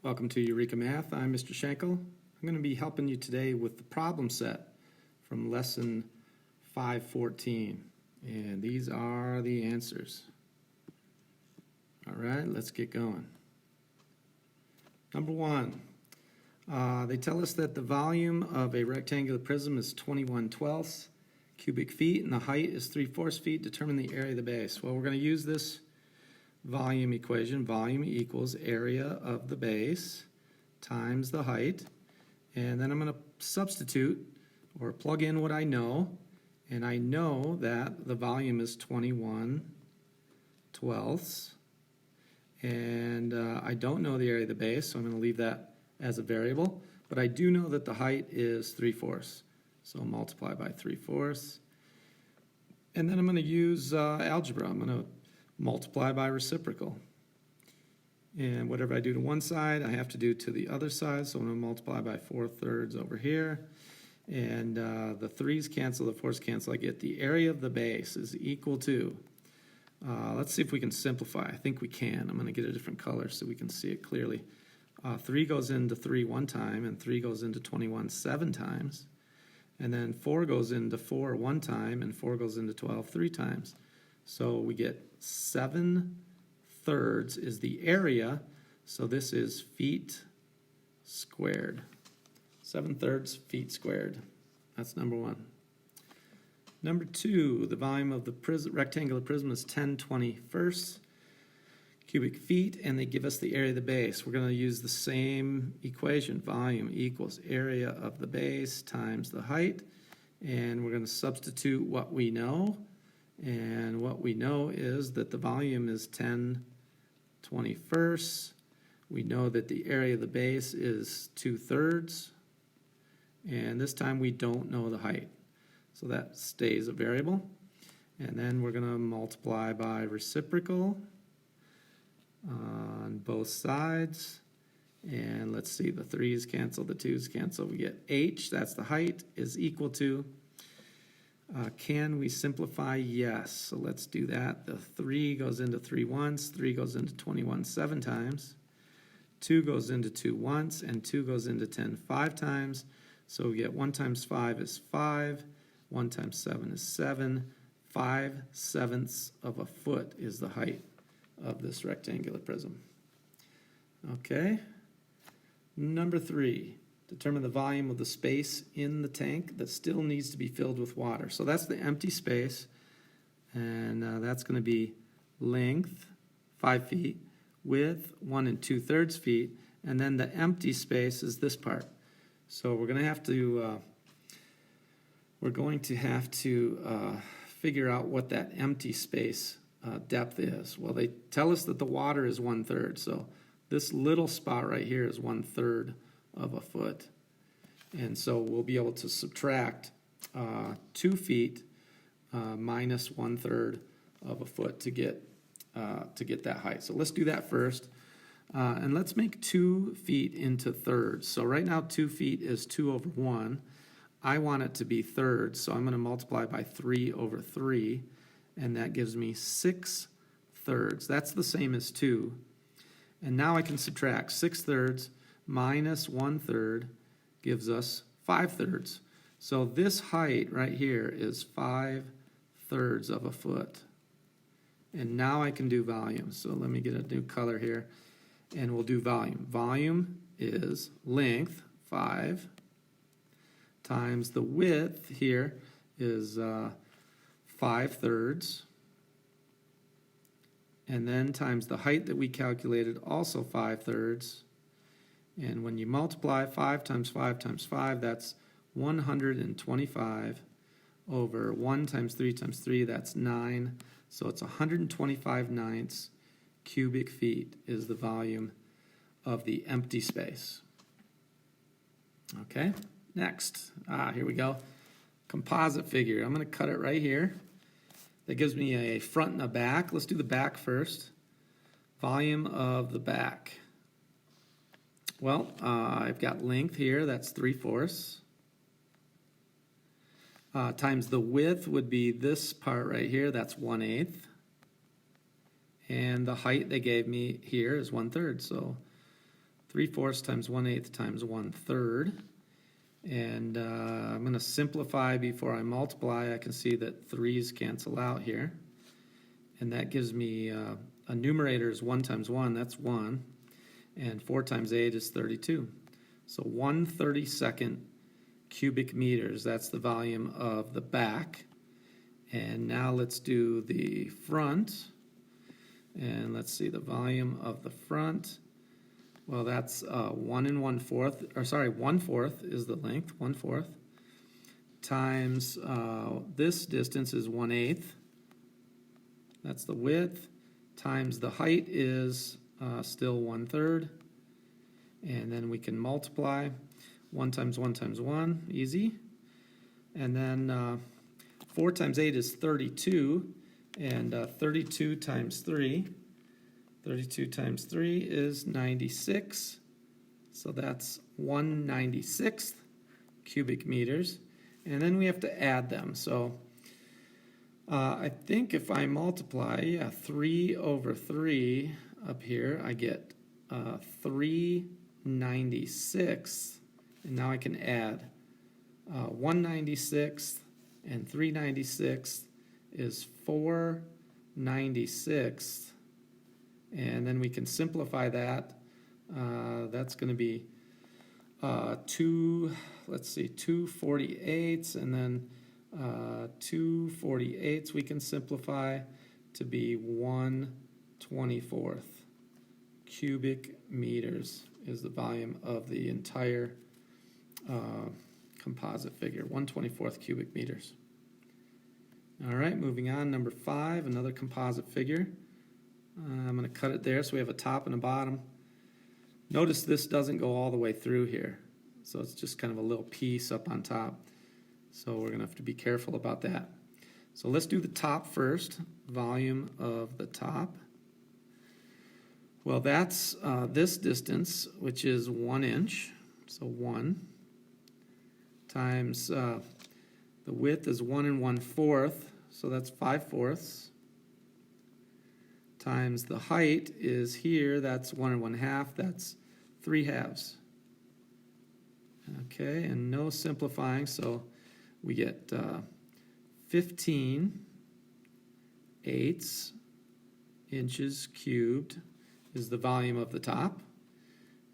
Welcome to Eureka Math. I'm Mr. Shankel. I'm going to be helping you today with the problem set from lesson 514. And these are the answers. All right, let's get going. Number one, they tell us that the volume of a rectangular prism is 21/12 cubic feet and the height is 3/4 feet. Determine the area of the base. Well, we're going to use this volume equation. Volume equals area of the base times the height. And then I'm going to substitute or plug in what I know. And I know that the volume is 21/12. And I don't know the area of the base, so I'm going to leave that as a variable. But I do know that the height is 3/4. So multiply by 3/4. And then I'm going to use algebra. I'm going to multiply by reciprocal. And whatever I do to one side, I have to do to the other side. So I'm going to multiply by 4/3 over here. And the 3's cancel, the 4's cancel. I get the area of the base is equal to, let's see if we can simplify. I think we can. I'm going to get a different color so we can see it clearly. 3 goes into 3 one time, and 3 goes into 21 7 times. And then 4 goes into 4 one time, and 4 goes into 12 3 times. So we get 7/3 is the area, so this is feet squared. 7/3 feet squared. That's number one. Number two, the volume of the rectangular prism is 10/21 cubic feet, and they give us the area of the base. We're going to use the same equation. Volume equals area of the base times the height, and we're going to substitute what we know. And what we know is that the volume is 10/21. We know that the area of the base is 2/3. And this time we don't know the height. So that stays a variable. And then we're going to multiply by reciprocal on both sides. And let's see, the 3's cancel, the 2's cancel. We get h, that's the height, is equal to. Can we simplify? Yes. So let's do that. The 3 goes into 3 once, 3 goes into 21 7 times, 2 goes into 2 once, and 2 goes into 10 5 times. So we get 1 times 5 is 5, 1 times 7 is 7, 5/7 of a foot is the height of this rectangular prism. Okay. Number 3. Determine the volume of the space in the tank that still needs to be filled with water. So that's the empty space, and that's going to be length, 5 feet, width, 1 2/3 feet, and then the empty space is this part. So we're going to have to figure out what that empty space depth is. Well, they tell us that the water is 1/3, so this little spot right here is 1/3 of a foot. And so we'll be able to subtract 2 feet minus 1/3 of a foot to get that height. So let's do that first. And let's make 2 feet into thirds. So right now 2 feet is 2/1. I want it to be thirds, so I'm going to multiply by 3/3, and that gives me 6/3. That's the same as 2. And now I can subtract 6/3 minus 1/3 gives us 5/3. So this height right here is 5/3 of a foot. And now I can do volume. So let me get a new color here, and we'll do volume. Volume is length, 5, times the width here is 5/3. And then times the height that we calculated, also 5/3. And when you multiply 5 times 5 times 5, that's 125 over 1 times 3 times 3, that's 9. So it's 125/9 cubic feet is the volume of the empty space. Okay, next. Here we go. Composite figure. I'm going to cut it right here. That gives me a front and a back. Let's do the back first. Volume of the back. Well, I've got length here, that's 3/4. Times the width would be this part right here, that's 1/8. And the height they gave me here is 1/3. So 3/4 times 1/8 times 1/3. And I'm going to simplify before I multiply. I can see that 3's cancel out here. And that gives me a numerator is 1 times 1, that's 1. And 4 times 8 is 32. So 1/32 cubic meters, that's the volume of the back. And now let's do the front. And let's see the volume of the front. Well, that's 1 1/4, or sorry, 1/4 is the length, 1/4, times this distance is 1/8. That's the width, times the height is still 1/3. And then we can multiply 1 times 1 times 1, easy. And then 4 times 8 is 32, and 32 times 3. 32 times 3 is 96, so that's 1/96 cubic meters. And then we have to add them. So I think if I multiply 3 over 3 up here, I get 3/96. And now I can add 1/96 and 3/96 is 4/96. And then we can simplify that. That's going to be 2 48ths, and then 2/48 we can simplify to be 1/24 cubic meters is the volume of the entire composite figure, 1/24 cubic meters. All right, moving on, number 5, another composite figure. I'm going to cut it there so we have a top and a bottom. Notice this doesn't go all the way through here, so it's just kind of a little piece up on top. So we're going to have to be careful about that. So let's do the top first, volume of the top. Well, that's this distance, which is 1 inch, so 1, times the width is 1 1/4, so that's 5/4, times the height is here, that's 1 1/2, that's 3/2. Okay, and no simplifying, so we get 15/8 inches cubed is the volume of the top.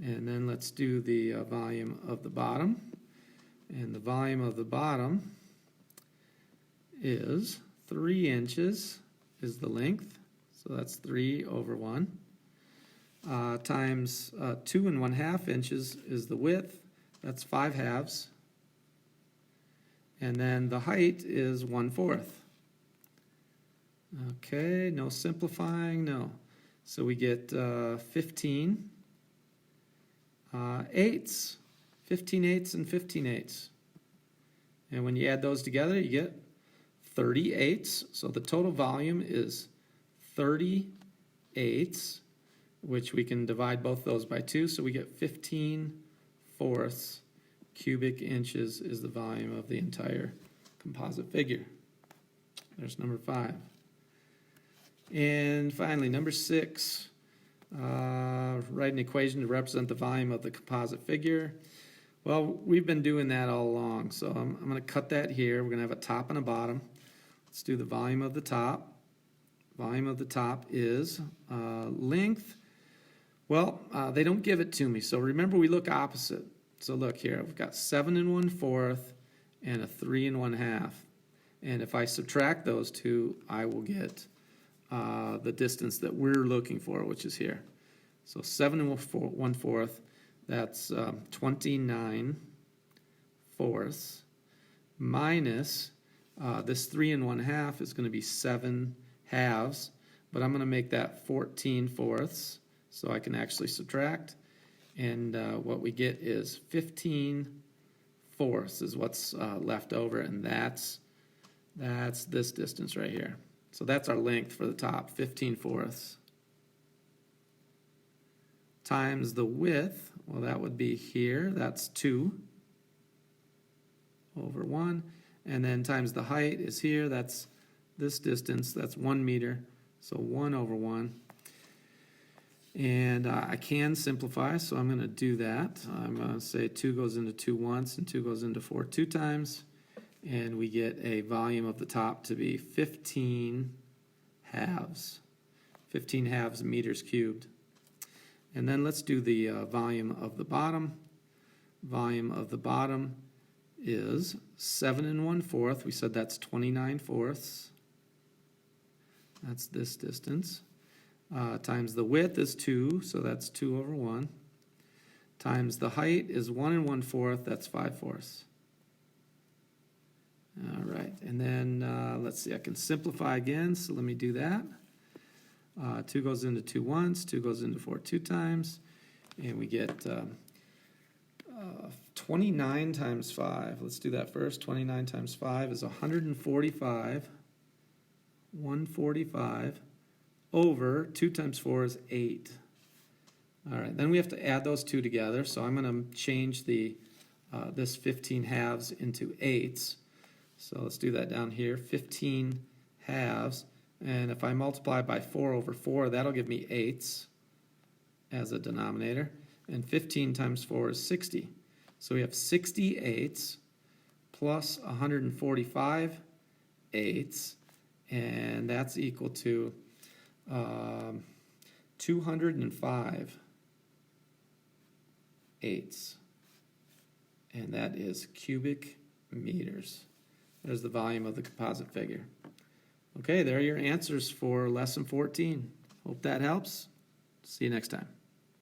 And then let's do the volume of the bottom. And the volume of the bottom is 3 inches is the length. So that's 3 over 1. Times 2 1/2 inches is the width. That's 5/2. And then the height is 1/4. Okay, no simplifying, no. So we get 15/8. 15/8 and 15/8. And when you add those together, you get 30/8. So the total volume is 30/8, which we can divide both those by 2. So we get 15/4 cubic inches is the volume of the entire composite figure. There's number 5. And finally, number 6, write an equation to represent the volume of the composite figure. Well, we've been doing that all along, so I'm going to cut that here. We're going to have a top and a bottom. Let's do the volume of the top. Volume of the top is length. Well, they don't give it to me, so remember we look opposite. So look here, we've got 7 1/4 and a 3 1/2. And if I subtract those two, I will get the distance that we're looking for, which is here. So 7 1/4, that's 29/4, minus this 3 1/2 is going to be 7/2, but I'm going to make that 14/4, so I can actually subtract. And what we get is 15/4 is what's left over, and that's this distance right here. So that's our length for the top, 15/4. Times the width, well, that would be here, that's 2 over 1. And then times the height is here, that's this distance, that's 1 meter, so 1 over 1. And I can simplify, so I'm going to do that. I'm going to say 2 goes into 2 once and 2 goes into 4 2 times. And we get a volume of the top to be 15 halves. 15 halves meters cubed. And then let's do the volume of the bottom. Volume of the bottom is 7 1/4. We said that's 29 fourths. That's this distance. Times the width is 2, so that's 2 over 1. Times the height is 1 1/4, that's 5 fourths. All right, and then let's see, I can simplify again, so let me do that. 2 goes into 2 once, 2 goes into 4 2 times, and we get 29 times 5. Let's do that first. 29 times 5 is 145. 145 over 2 times 4 is 8. All right, then we have to add those two together, so I'm going to change the this 15 halves into eighths. So let's do that down here, 15 halves, and if I multiply by 4 over 4, that'll give me eighths as a denominator, and 15 times 4 is 60. So we have 60 eighths plus 145 eighths, and that's equal to 205 eighths, and that is cubic meters. There's the volume of the composite figure. Okay, there are your answers for lesson 14. Hope that helps. See you next time.